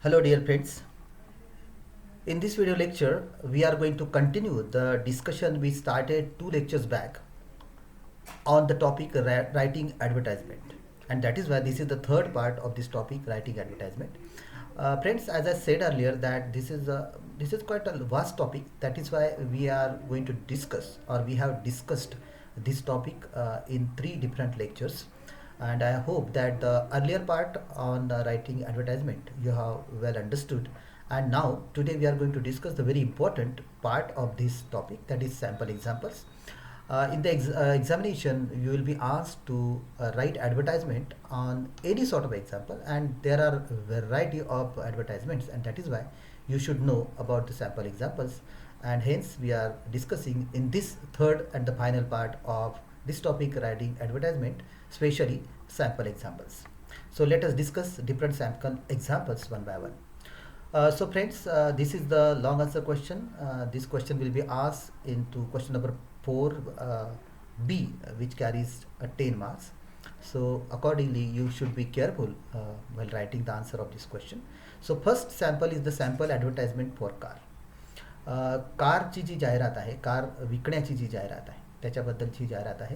Hello dear friends. In this video lecture, we are going to continue the discussion we started 2 lectures back on the topic writing advertisement. And that is why this is the third part of this topic, writing advertisement. Friends, as I said earlier, that this is quite a vast topic. That is why we are going to discuss, or we have discussed this topic in 3 different lectures. And I hope that the earlier part on writing advertisement you have well understood. And now today we are going to discuss the very important part of this topic, that is sample examples. In the examination, you will be asked to write advertisement on any sort of example, and there are a variety of advertisements, and that is why you should know about the sample examples. And hence, we are discussing in this third and the final part of this topic, writing advertisement, especially sample examples. So let us discuss different sample examples one by one. So friends, this is the long answer question. This question will be asked into question number 4 B, which carries 10 marks. So accordingly, you should be careful while writing the answer of this question. So first sample is the sample advertisement for car. कारची जी जाहिरात आहे, car विकण्याची जी जाहिरात आहे त्याच्याबद्दलची जाहिरात आहे.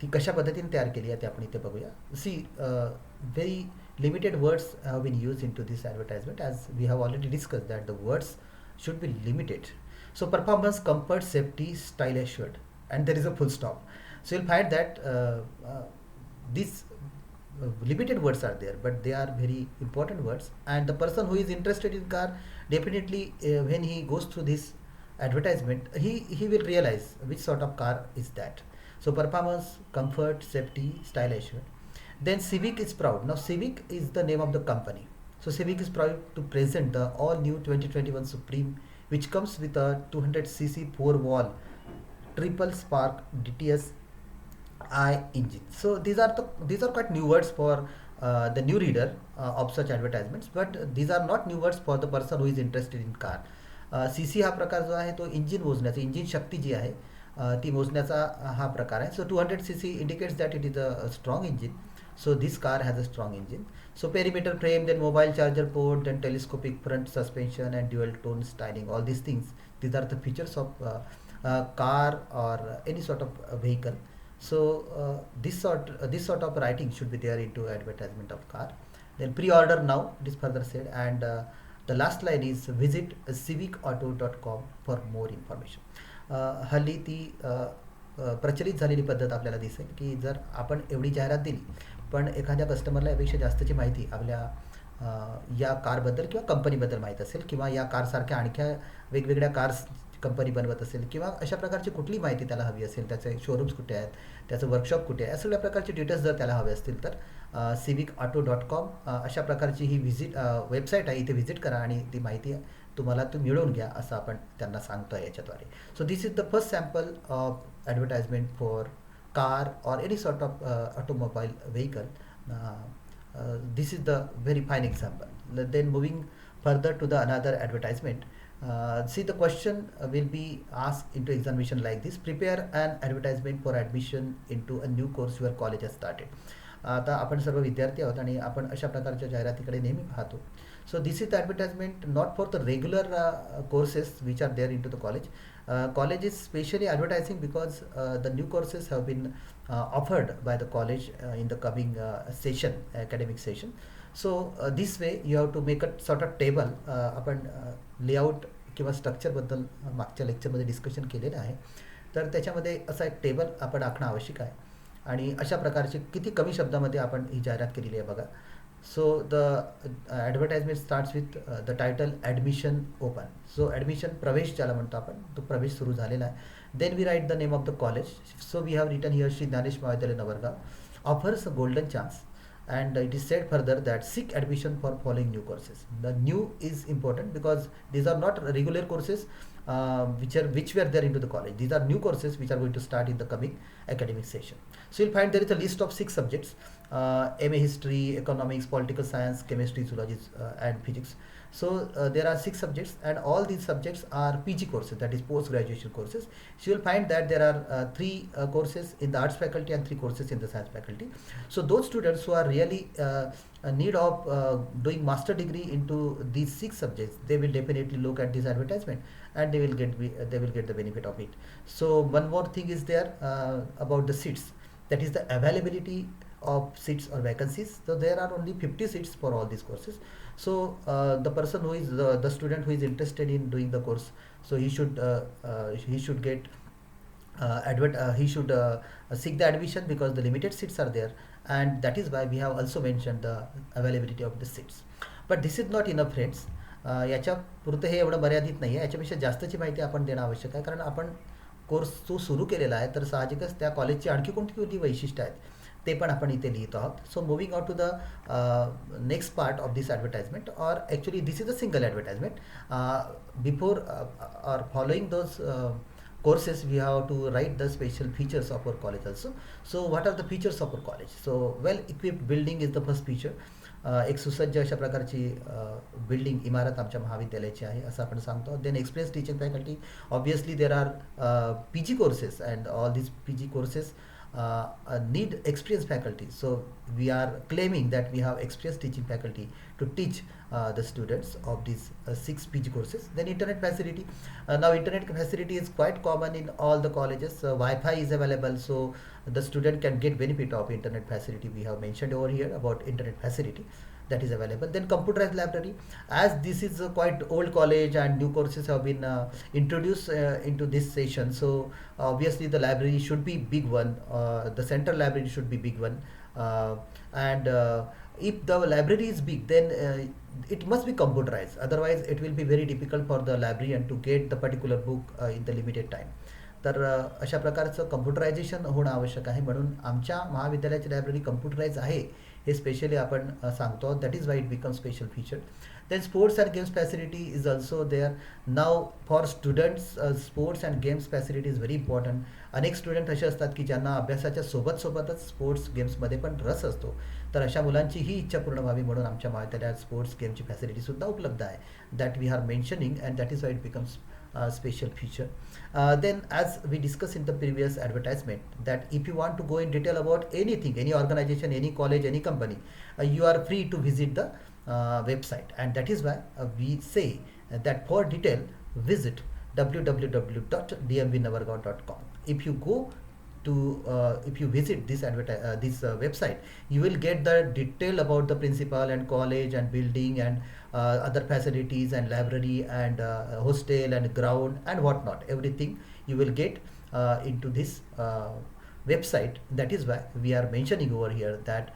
ती कशा पद्धतीने तयार केली आहे ते आपण इथे बघूया. सी very limited words have been used into this advertisement, as we have already discussed that the words should be limited. So performance, comfort, safety, style assured, and there is a full stop. So you'll find that these limited words are there, but they are very important words, and the person who is interested in car definitely when he goes through this advertisement, he will realize which sort of car is that. So performance, comfort, safety, style assured. Then Civic is proud. Now Civic is the name of the company. So Civic is proud to present the all new 2021 Supreme, which comes with a 200cc 4-valve triple spark DTS I engine. So these are quite new words for the new reader of such advertisements, but these are not new words for the person who is interested in car. CC हा प्रकार जो आहे तो engine मोजण्याचा, engine शक्ती जी आहे ती मोजण्याचा हा प्रकार आहे. सो 200cc indicates that it is a strong engine. So this car has a strong engine. So perimeter frame, then mobile charger port, then telescopic front suspension and dual tone styling. All these things, these are the features of car or any sort of vehicle. So this sort of writing should be there into advertisement of car. Then pre-order now, it is further said, and the last line is visit civicauto.com for more information. हल्ली ती प्रचलित झालेली पद्धत आपल्याला दिसेल की जर आपण एवढी जाहिरात दिली पण एखाद्या कस्टमरला यापेक्षा जास्तची माहिती आपल्या या कारबद्दल किंवा कंपनीबद्दल माहीत असेल, किंवा या कारसारख्या आणख्या वेगवेगळ्या कार्स कंपनी बनवत असेल, किंवा अशा प्रकारची कुठली माहिती त्याला हवी असेल, त्याचे शोरूम्स कुठे आहेत, त्याचं वर्कशॉप कुठे आहे, या सगळ्या प्रकारचे डिटेल्स जर त्याला हवे असतील तर civicauto.com अशा प्रकारची ही वेबसाईट आहे, इथे व्हिजिट करा आणि ती माहिती तुम्हाला मिळवून घ्या असं आपण त्यांना सांगतो आहे याच्याद्वारे. So this is the first sample of advertisement for car or any sort of automobile vehicle. This is the very fine example. Then moving further to the another advertisement, see the question will be asked into examination like this: prepare an advertisement for admission into a new course your college has started. आता आपण सर्व विद्यार्थी आहोत आणि आपण अशा प्रकारच्या जाहिरातीकडे नेहमी पाहतो. So this is the advertisement not for the regular courses which are there into the college. College is specially advertising because the new courses have been offered by the college in the coming session, academic session. So this way you have to make a sort of table. आपण layout किंवा structure बद्दल मागच्या लेक्चरमध्ये discussion केलेलं आहे, तर त्याच्यामध्ये असा एक टेबल आपण आखणं आवश्यक आहे. आणि अशा प्रकारचे किती कमी शब्दामध्ये आपण ही जाहिरात केलेली आहे बघा. So the advertisement starts with the title admission open. So admission प्रवेश ज्याला म्हणतो आपण, तो प्रवेश सुरू झालेला आहे. Then we write the name of the college. So we have written here Shri Dnyanesh Mahavidyalaya Navargaon offers a golden chance, and it is said further that seek admission for following new courses. The new is important because these are not regular courses which were there into the college. These are new courses which are going to start in the coming academic session. So you'll find there is a list of 6 subjects: MA History, Economics, Political Science, Chemistry, Zoology, and Physics. So there are 6 subjects, and all these subjects are PG courses, that is post graduation courses. So you'll find that there are 3 courses in the arts faculty and 3 courses in the science faculty. So those students who are really a need of doing master degree into these 6 subjects, they will definitely look at this advertisement, and they will get the benefit of it. So one more thing is there about the seats, that is the availability of seats or vacancies. So there are only 50 seats for all these courses. So the person who is the student who is interested in doing the course, so he should get he should seek the admission, because the limited seats are there, and that is why we have also mentioned the availability of the seats. But this is not enough, friends. याच्या पुरतं हे एवढं मर्यादित नाही आहे, याच्यापेक्षा जास्तची माहिती आपण देणं आवश्यक आहे, कारण आपण कोर्स जो सुरू केलेला आहे, तर साहजिकच त्या कॉलेजची आणखी कोणती कोणती वैशिष्ट्य आहेत ते पण आपण इथे लिहितो आहोत. So moving out to the next part of this advertisement, or actually this is a single advertisement. Before or following those courses, we have to write the special features of our college also. So what are the features of our college? So well equipped building is the first feature. एक सुसज्ज अशा प्रकारची building इमारत आमच्या महाविद्यालयाची आहे असं आपण सांगतो. Then experience teaching faculty, obviously there are P G courses, and all these PG courses need experienced faculty. So we are claiming that we have experienced teaching faculty to teach the students of these 6 PG courses. Then internet facility. Now internet facility is quite common in all the colleges. Wi-Fi is available, so the student can get benefit of internet facility. We have mentioned over here about internet facility that is available. Then computerized library, as this is a quite old college and new courses have been introduced into this session, so obviously the library should be big one, the central library should be big one, and if the library is big, then it must be computerized, otherwise it will be very difficult for the librarian to get the particular book in the limited time. तर अशा प्रकारचं कम्प्युटरायझेशन होणं आवश्यक आहे, म्हणून आमच्या महाविद्यालयाची library computerise आहे हे स्पेशली आपण सांगतो. That is why it become special feature. Then sports and games facility is also there. Now for students sports and games facility is very important. अनेक स्टुडंट असे असतात की ज्यांना अभ्यासाच्या सोबतच स्पोर्ट्स गेम्समध्ये पण रस असतो, तर अशा मुलांची ही इच्छा पूर्ण व्हावी म्हणून आमच्या महाविद्यालयात स्पोर्ट्स गेमची फॅसिलिटीसुद्धा उपलब्ध आहे. That we are mentioning, and that is why it becomes special feature. Then as we discussed in the previous advertisement, that if you want to go in detail about anything, any organization, any college, any company, you are free to visit the website, and that is why we say that for detail visit www.dmvnavargaon.com. If you go to if you visit this website, you will get the detail about the principal and college and building and other facilities and library and hostel and ground and whatnot. Everything you will get into this website. That is why we are mentioning over here that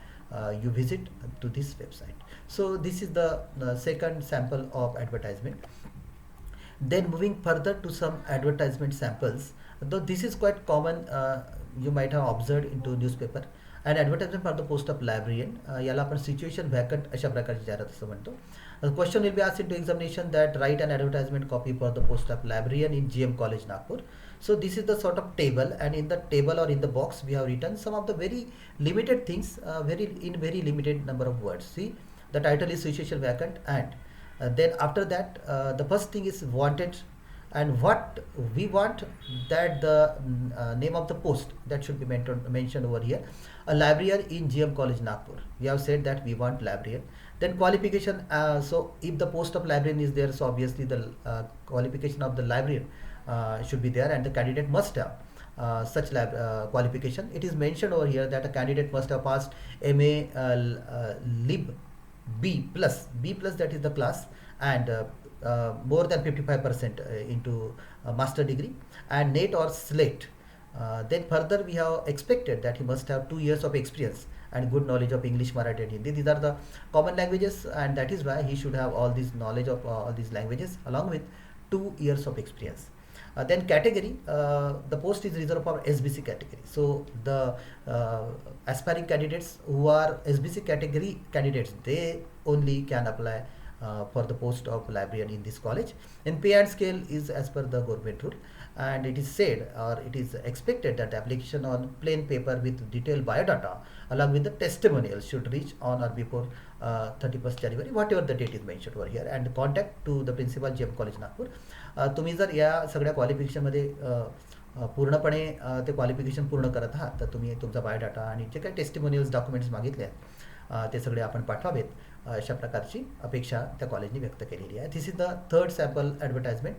you visit to this website. So this is the second sample of advertisement. Then moving further to some advertisement samples, though this is quite common, you might have observed into newspaper. An advertisement for the post of librarian, याला आपण situation vacant अशा प्रकारची जाहिरात असं म्हणतो. Question will be asked into examination that write an advertisement copy for the post of librarian in GM College Nagpur. So this is the sort of table, and in the table or in the box we have written some of the very limited things, very limited number of words. See, the title is situation vacant, and then after that the first thing is wanted, and what we want, that the name of the post that should be mentioned over here, a librarian in GM College Nagpur. We have said that we want librarian. Then qualification, so if the post of librarian is there, so obviously the qualification of the librarian should be there, and the candidate must have such qualification. It is mentioned over here that a candidate must have passed MA Lib B plus, that is the class, and more than 55% into master degree, and NET or SLATE. Then further we have expected that he must have 2 years of experience and good knowledge of English, Marathi and Hindi. These are the common languages, and that is why he should have all this knowledge of all these languages along with 2 years of experience. Then category, the post is reserved for SBC category. So the aspiring candidates who are SBC category candidates, they only can apply for the post of librarian in this college. And pay and scale is as per the government rule, and it is said, or it is expected, that application on plain paper with detailed biodata along with the testimonials should reach on or before 31st January, whatever the date is mentioned over here, and contact to the principal GM College Nagpur. तुम्ही जर या सगळ्या क्वालिफिकेशनमध्ये पूर्णपणे ते qualification पूर्ण करत आहात, तर तुम्ही तुमचा बायोडाटा आणि जे काही टेस्टिमोनियल्स डॉक्युमेंट्स मागितले आहेत ते सगळे आपण पाठवावेत अशा प्रकारची अपेक्षा त्या कॉलेजने व्यक्त केलेली आहे. This is the third sample advertisement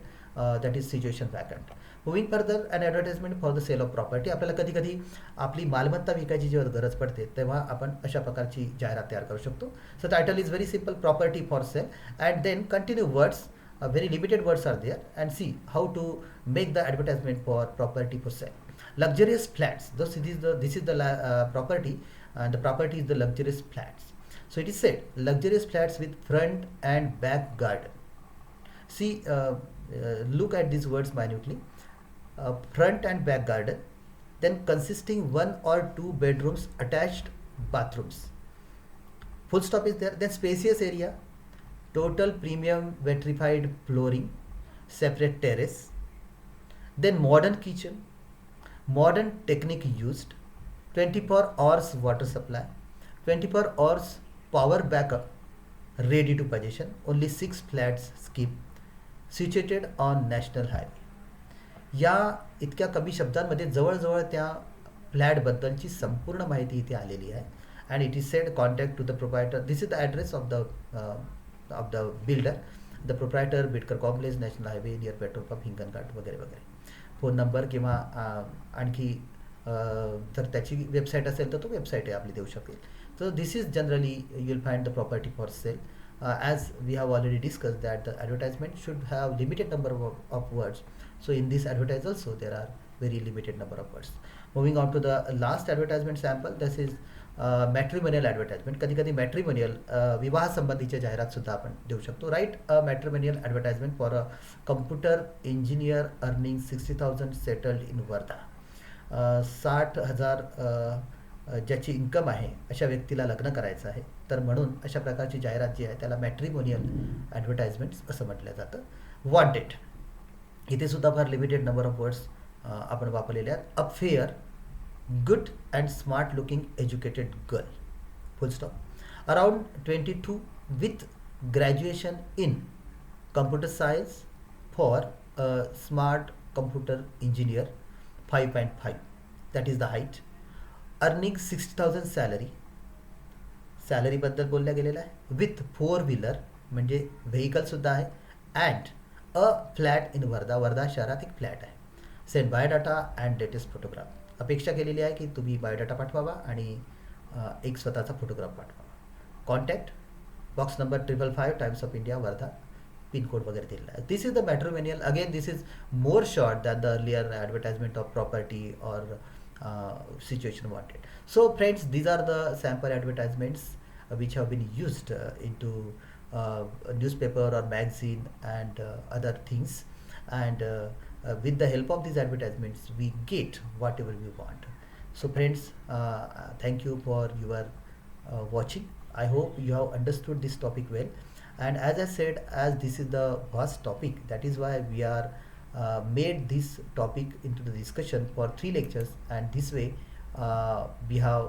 that is situation vacant. Moving further and advertisement for the sale of property. आपल्याला कधी कधी आपली मालमत्ता विकायची जेव्हा गरज पडते तेव्हा आपण अशा प्रकारची जाहिरात तयार करू शकतो. So title is very simple, property for sale, and then continue words, very limited words are there, and see how to make the advertisement for property for sale. Luxurious flats. This is the property, and the property is the luxurious flats. So it is said luxurious flats with front and back garden. See, look at these words minutely. Front and back garden, then consisting one or two bedrooms, attached bathrooms. Full stop is there. Then spacious area, total premium vitrified flooring, separate terrace, then modern kitchen, modern technique used, 24 hours water supply, 24 hours power backup, ready to possession, only 6 flats scheme, situated on national highway. या इतक्या कमी शब्दांमध्ये जवळजवळ त्या फ्लॅटबद्दलची संपूर्ण माहिती इथे आलेली आहे. And it is said contact to the proprietor. This is the address of the builder, the proprietor, Bidkar complex, national highway near petrol pump, Hinganghat वगैरे वगैरे. फोन नंबर किंवा आणखी जर त्याची वेबसाईट असेल तर तो वेबसाईटही आपली देऊ शकेल. सो this is generally you will find the property for cell. As we have already discussed that the advertisement should have limited number of words. So in this advertise also there are very limited number of words. Moving on to the last advertisement sample, this is matrimonial advertisement. कधी कधी matrimonial विवाह संबंधीचे जाहिरात सुद्धा आपण देऊ शकतो. Right a matrimonial advertisement for a computer engineer earning 60,000 settled in Wardha. 60,000 ज्याची इन्कम आहे अशा व्यक्तीला लग्न करायचं आहे, तर म्हणून अशा प्रकारची जाहिरात जी आहे त्याला मॅट्रिमोनियल ॲडव्हर्टाइजमेंट्स असं म्हटलं जातं. वॉन्टेड, इथे सुद्धा फार लिमिटेड नंबर ऑफ वर्ड्स आपण वापरलेले आहेत. Affair, good and smart looking educated girl, full stop, around 22 with graduation in computer science for a smart computer engineer, 5.5, that is the height, earning 60,000 salary बद्दल बोलल्या गेलेलं आहे. With 4 wheeler म्हणजे vehicle सुद्धा आहे. अँड अ फ्लॅट इन वर्धा, वर्धा शहरात एक flat आहे. Send biodata and latest photograph. अपेक्षा केलेली आहे की तुम्ही बायोडाटा पाठवावा आणि एक स्वतःचा फोटोग्राफ पाठवावा. Contact box number 555 Times of India Wardha, pincode वगैरे दिलेला आहे. This is the matrimonial. Again this is more short than the earlier advertisement of property or situation wanted. So friends, these are the sample advertisements which have been used into newspaper or magazine and other things, and with the help of these advertisements we get whatever we want. So friends, thank you for your watching. I hope you have understood this topic well, and as I said, as this is the vast topic, that is why we are made this topic into the discussion for 3 lectures, and this way we have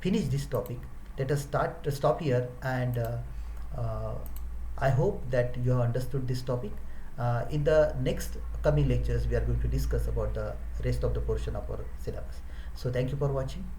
finished this topic. Let us stop here, and I hope that you have understood this topic. In the next coming lectures we are going to discuss about the rest of the portion of our syllabus. So thank you for watching.